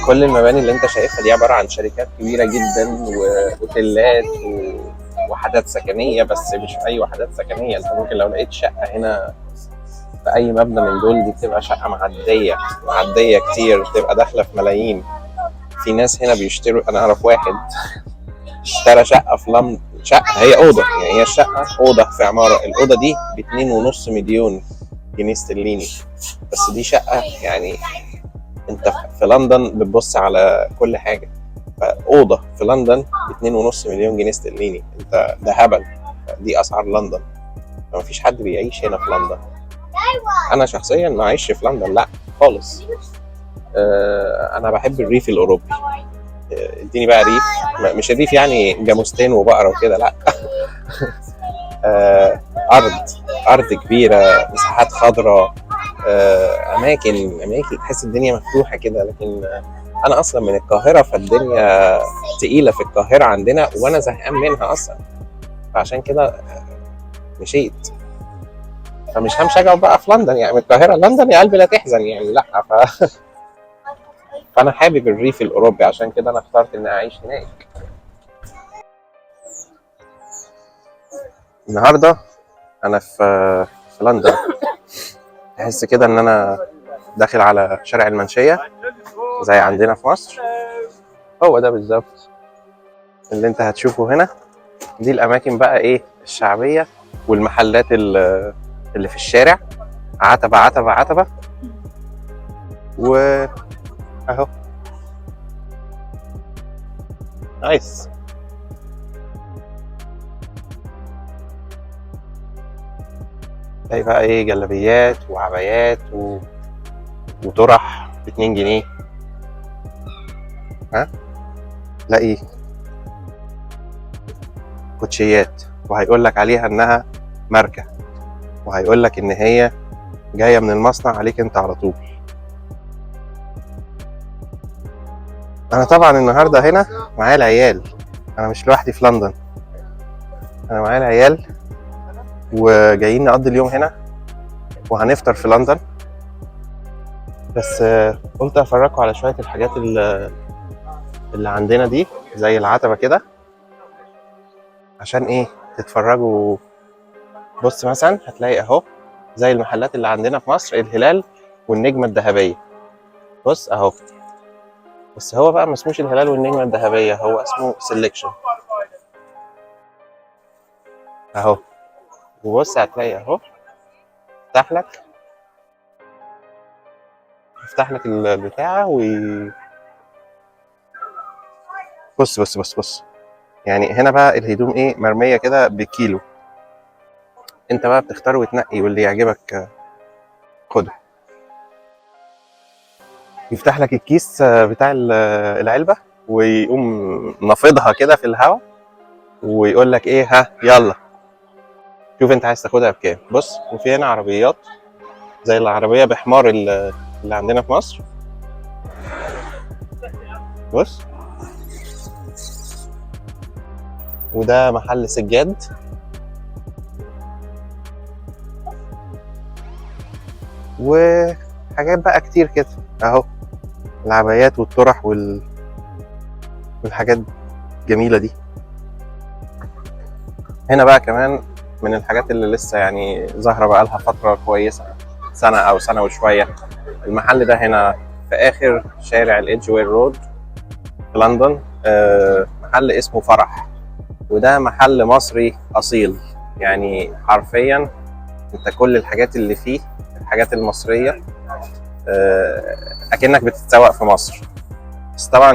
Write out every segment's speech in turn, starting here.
كل المباني اللي انت شايفها دي عباره عن شركات كبيره جدا واوتيلات وحدات سكنيه، بس مش اي وحدات سكنيه. انت ممكن لو لقيت شقه هنا في اي مبنى من دول، دي بتبقى شقه معديه كتير، بتبقى داخله في ملايين. في ناس هنا بيشتروا، انا اعرف واحد اشترى شقه في لندن، شقه هي اوضه، يعني هي الشقه اوضه في عماره، الاوضه دي ب2.5 مليون جنيه استرليني. بس دي شقه يعني، انت في لندن بتبص على كل حاجه، فاوضه في لندن ب2.5 مليون جنيه استرليني، انت ده هبل. دي اسعار لندن، فمفيش حد بيعيش هنا في لندن. انا شخصيا ما عايش في لندن، لا خالص. انا بحب الريف الاوروبي. اديني بقى ريف، مش الريف يعني جاموستين وبقره وكده، لا. ارض كبيره، مساحات خضراء، اماكن تحس الدنيا مفتوحه كده. لكن انا اصلا من القاهره، فالدنيا تقيله في القاهره عندنا، وانا زهقان منها اصلا، فعشان كده مشيت. فمش همشي اقعد بقى في لندن، يعني من القاهره لندن يا قلبي لا تحزن يعني، لا. فانا حابب الريف الاوروبي، عشان كده انا اخترت اني اعيش هناك. النهارده انا في لندن، تحس كده ان انا داخل على شارع المنشيه زي عندنا في مصر. هو ده بالظبط اللي انت هتشوفه هنا. دي الاماكن بقى ايه الشعبيه، والمحلات اللي في الشارع، عتبه عتبه عتبه، واهو نايس. تلاقي بقى ايه جلابيات وعبايات وطرح ب2 جنيه. ها، تلاقي كوتشيات، وهيقول لك عليها انها ماركه، وهيقول لك ان هي جايه من المصنع عليك انت على طول. انا طبعا النهارده هنا معايا العيال، انا مش لوحدي في لندن، انا معايا العيال وجايين نقضي اليوم هنا، وهنفطر في لندن. بس قلت افرجكم على شويه الحاجات اللي عندنا دي، زي العتبه كده، عشان ايه تتفرجوا. بص مثلا هتلاقي اهو زي المحلات اللي عندنا في مصر، الهلال والنجمه الذهبيه. بص اهو، بس هو بقى ما اسموش الهلال والنجمه الذهبيه، هو اسمه سيلكشن اهو. وبص هتلاقي اهو، افتح لك البتاعه بص بص بص بص، يعني هنا بقى الهدوم ايه مرميه كده بكيلو، انت بقى بتختار وتنقي، واللي يعجبك خده. يفتح لك الكيس بتاع العلبه، ويقوم نافضها كده في الهواء، ويقول لك ايه، ها يلا شوف انت عايز تاخدها بكام. بص، وفي هنا عربيات زي العربيه بحمار اللي عندنا في مصر. بص، وده محل سجاد، وحاجات بقى كتير كده اهو، العبايات والطرح والحاجات الجميله دي. هنا بقى كمان من الحاجات اللي لسه يعني ظاهره بقى لها فتره كويسه، سنه او سنه وشويه. المحل ده هنا في اخر شارع الإدجوير رود في لندن، محل اسمه فرح، وده محل مصري اصيل، يعني حرفيا انت كل الحاجات اللي فيه الحاجات المصريه، اكنك بتتسوق في مصر. بس طبعا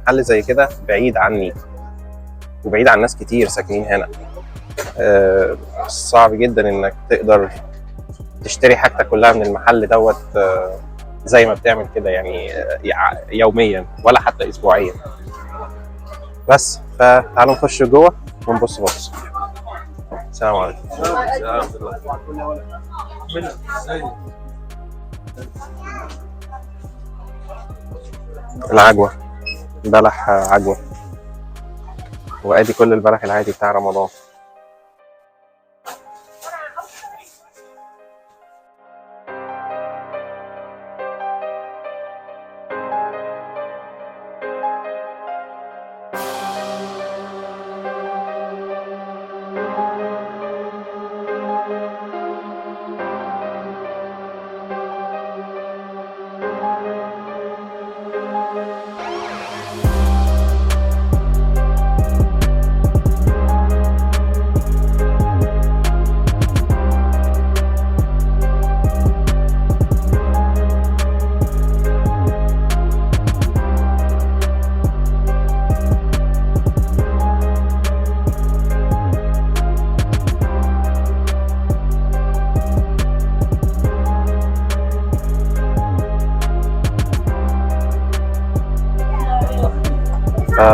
محل زي كده بعيد عني، وبعيد عن ناس كتير ساكنين هنا. صعب جدا انك تقدر تشتري حاجتك كلها من المحل دوت زي ما بتعمل كده يعني يوميا ولا حتى اسبوعيا. بس فتعالوا نخش جوه ونبص بص. السلام عليكم. العجوة، بلح عجوة، وادي كل البلح العادي بتاع رمضان.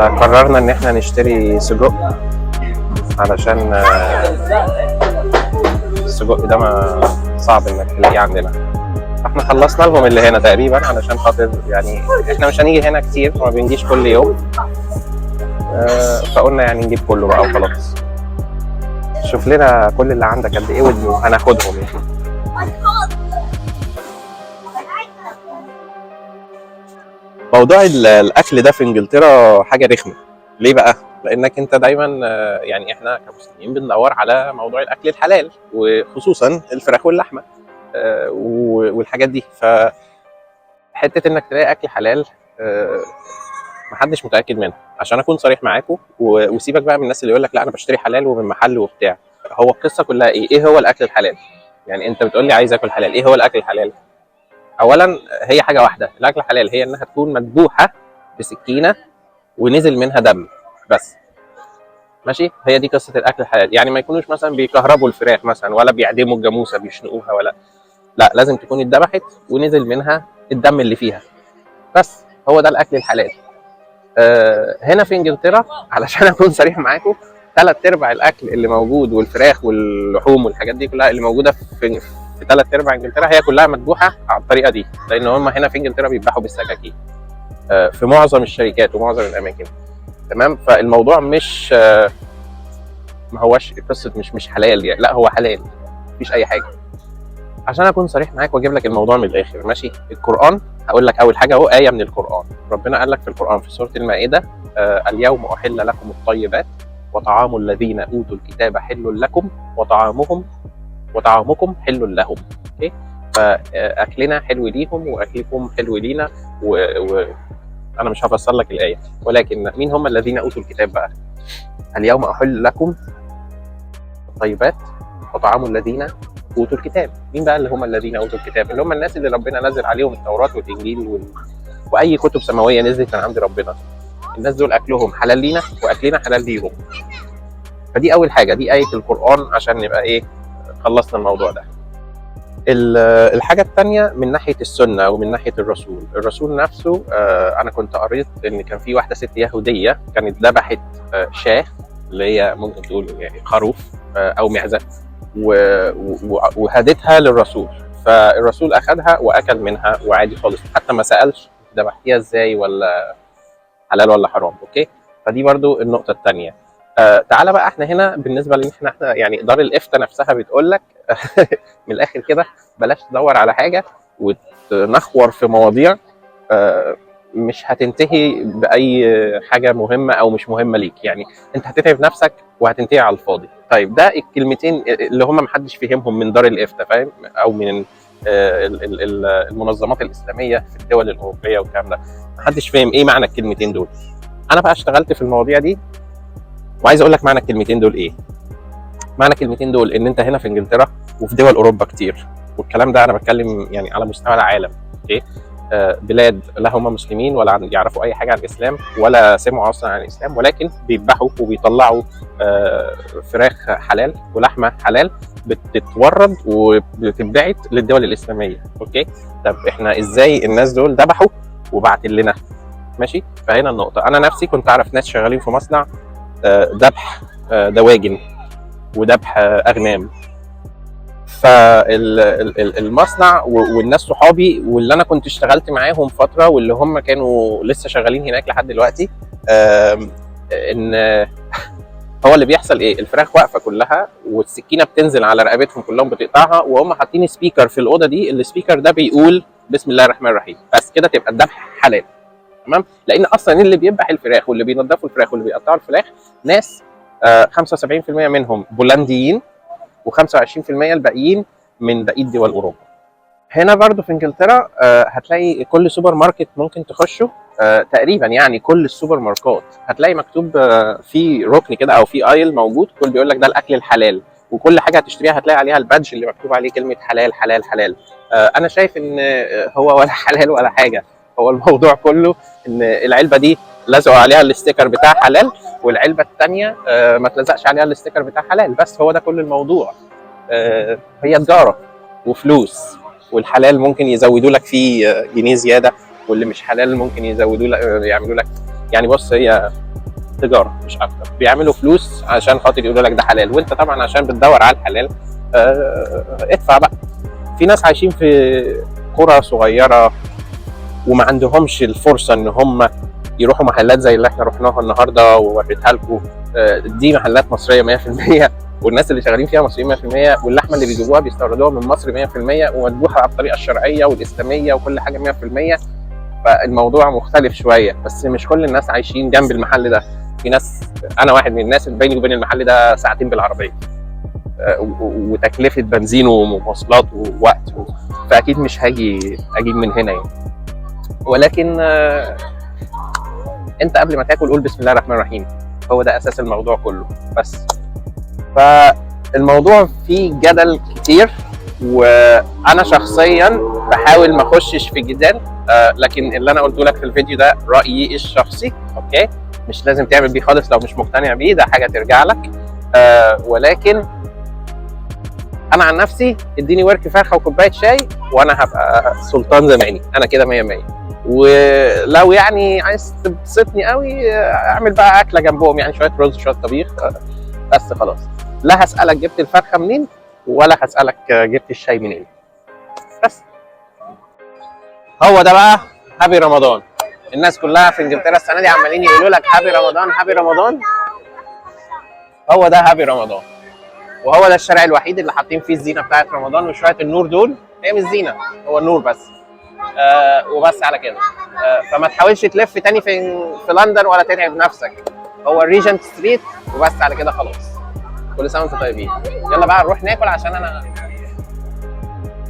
فقررنا ان احنا نشتري سجق علشان السجق ده ما صعب انك تلاقيه عندنا. احنا خلصنا لهم اللي هنا تقريبا علشان خاطر يعني احنا مش هنيجي هنا كتير، ما بنجيش كل يوم، فقلنا يعني نجيب كله بقى وخلاص. شوف لنا كل اللي عندك قد ايه وهناخدهم يعني. موضوع الاكل ده في انجلترا حاجه رخمه. ليه بقى؟ لانك انت دايما يعني احنا كمسلمين بندور على موضوع الاكل الحلال، وخصوصا الفراخ واللحمه والحاجات دي. فحته انك تلاقي اكل حلال محدش متاكد منها، عشان اكون صريح معاكم. وسيبك بقى من الناس اللي يقول لك لا انا بشتري حلال ومن محل وبتاع. هو القصه كلها ايه هو الاكل الحلال؟ يعني انت بتقول لي عايز اكل حلال، ايه هو الاكل الحلال؟ اولا هي حاجه واحده، الاكل الحلال هي انها تكون مذبوحه بسكينه ونزل منها دم بس. ماشي، هي دي قصه الاكل الحلال. يعني ما يكونوش مثلا بيكهربوا الفراخ مثلا، ولا بيعدموا الجاموسه بيشنقوها، ولا لا، لازم تكون اتذبحت ونزل منها الدم اللي فيها بس. هو ده الاكل الحلال. هنا في انجلترا علشان اكون صريح معاكم، 3/4 الاكل اللي موجود والفراخ واللحوم والحاجات دي كلها اللي موجوده في 3/4 انجلترا هي كلها مذبوحه على الطريقه دي، لان هم هنا في انجلترا بيذبحوا بالسكاكين في معظم الشركات ومعظم الاماكن. تمام، فالموضوع مش ما هوش قصه مش حلال يعني، لا هو حلال مفيش اي حاجه. عشان اكون صريح معاك واجيب لك الموضوع من الاخر، ماشي؟ القران هقول لك اول حاجه اهو ايه من القران. ربنا قال لك في القران في سوره المائده اليوم احل لكم الطيبات وطعام الذين اوتوا الكتاب حل لكم وطعامكم حل لهم. اوكي، فاكلنا حلو ليهم واكلكم حلو لينا. انا مش هفسر لك الايه، ولكن مين هم الذين اوتوا الكتاب بقى؟ اليوم احل لكم الطيبات وطعام الذين اوتوا الكتاب. مين بقى اللي هم الذين اوتوا الكتاب؟ اللي هم الناس اللي ربنا نزل عليهم التوراه والانجيل واي كتب سماويه نزلت من عند ربنا. الناس دول اكلهم حلال لينا واكلنا حلال ليهم. فدي اول حاجه، دي ايه القران عشان نبقى ايه خلصنا الموضوع ده. الحاجه الثانيه من ناحيه السنه ومن ناحيه الرسول نفسه. انا كنت قريت ان كان في واحده ست يهوديه كانت ذبحت شاه، اللي هي ممكن تقول يعني خروف او معزه، وهدتها للرسول. فالرسول اخذها واكل منها وعادي خالص، حتى ما سالش ذبحتيها ازاي ولا حلال ولا حرام. اوكي، فدي برضو النقطه الثانيه. تعالى بقى احنا هنا بالنسبه لان احنا يعني دار الافتاء نفسها بتقول لك من الاخر كده بلاش تدور على حاجه وتنخور في مواضيع مش هتنتهي باي حاجه مهمه او مش مهمه ليك. يعني انت هتتعب نفسك وهتنتهي على الفاضي. طيب ده الكلمتين اللي هم محدش فهمهم من دار الافتاء، فاهم؟ او من المنظمات الاسلاميه في الدول الاوروبيه والكلام ده، محدش فاهم ايه معنى الكلمتين دول. انا بقى اشتغلت في المواضيع دي وعايز اقول لك معنى الكلمتين دول ايه. معنى الكلمتين دول ان انت هنا في انجلترا وفي دول اوروبا كتير، والكلام ده انا بتكلم يعني على مستوى العالم. اوكي، بلاد لا هم مسلمين ولا يعرفوا اي حاجه عن الاسلام ولا سمعوا اصلا عن الاسلام، ولكن بيذبحوا وبيطلعوا فراخ حلال ولحمه حلال بتتورد وبتتبعت للدول الاسلاميه. اوكي، طب احنا ازاي الناس دول ذبحوا وبعت لنا؟ ماشي، فهنا النقطه. انا نفسي كنت اعرف ناس شغالين في مصنع ذبح دواجن وذبح اغنام. فالمصنع والناس صحابي واللي انا كنت اشتغلت معاهم فتره واللي هم كانوا لسه شغالين هناك لحد دلوقتي، ان هو اللي بيحصل ايه؟ الفراخ واقفه كلها والسكينه بتنزل على رقبتهم كلهم بتقطعها، وهم حاطين سبيكر في الاوضه دي، السبيكر ده بيقول بسم الله الرحمن الرحيم، بس كده تبقى الذبح حلال. تمام، لان اصلا اللي بيذبح الفراخ واللي بينضفوا الفراخ واللي بيقطعوا الفراخ ناس 75% منهم بولنديين و25% الباقيين من بقيه دول اوروبا. هنا برضو في انجلترا هتلاقي كل سوبر ماركت ممكن تخشه تقريبا، يعني كل السوبر ماركات هتلاقي مكتوب في ركن كده او في ايل موجود كل بيقول لك ده الاكل الحلال، وكل حاجه هتشتريها هتلاقي عليها البادج اللي مكتوب عليه كلمه حلال حلال حلال. انا شايف ان هو ولا حلال ولا حاجه. هو الموضوع كله ان العلبه دي لزقوا عليها الاستيكر بتاع حلال، والعلبه الثانيه ما تلزقش عليها الاستيكر بتاع حلال، بس هو ده كل الموضوع. هي تجاره وفلوس، والحلال ممكن يزودوا لك فيه جنيه زياده، واللي مش حلال ممكن يزودوا لك يعملوا لك. يعني بص، هي تجاره مش اكتر، بيعملوا فلوس عشان خاطر يقولوا لك ده حلال، وانت طبعا عشان بتدور على الحلال ادفع بقى. في ناس عايشين في قرى صغيره وما عندهمش الفرصه ان هم يروحوا محلات زي اللي احنا رحناها النهارده ووريتها لكم. دي محلات مصريه 100%، والناس اللي شغالين فيها مصريين 100%، واللحمه اللي بيجيبوها بيستوردوها من مصر 100%، ومذبوحه بالطريقه الشرعيه والاسلاميه وكل حاجه 100%. فالموضوع مختلف شويه، بس مش كل الناس عايشين جنب المحل ده. في ناس، انا واحد من الناس اللي بيني وبين المحل ده ساعتين بالعربيه، وتكلفه بنزين ومواصلات ووقت، فاكيد مش هاجي اجيب من هنا يعني. ولكن انت قبل ما تاكل قول بسم الله الرحمن الرحيم، هو ده اساس الموضوع كله بس. فالموضوع فيه جدل كتير، وانا شخصيا بحاول ما اخشش في جدال، لكن اللي انا قلته لك في الفيديو ده رايي الشخصي، اوكي؟ مش لازم تعمل بيه خالص لو مش مقتنع بيه، ده حاجه ترجع لك. ولكن انا عن نفسي اديني ورك فرخه وكوبايه شاي وانا هبقى سلطان زماني، انا كده 100 100. ولو يعني عايز تبسطني قوي اعمل بقى اكله جنبهم، يعني شويه رز شويه طبيخ، بس خلاص. لا هسالك جبت الفرخه منين، ولا هسالك جبت الشاي منين. بس هو ده بقى هابي رمضان. الناس كلها في انجلترا السنه دي عمالين يقولوا لك هابي رمضان هابي رمضان. هو ده هابي رمضان، وهو ده الشارع الوحيد اللي حاطين فيه الزينه بتاعت رمضان وشويه النور دول. هي مش زينه، هو النور بس. وبس على كده. فما تحاولش تلف تاني في لندن ولا تتعب نفسك. هو الريجنت ستريت وبس على كده خلاص. كل سنه وانتم طيبين. يلا بقى نروح ناكل عشان انا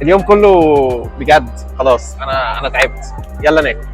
اليوم كله بجد خلاص انا تعبت. يلا ناكل.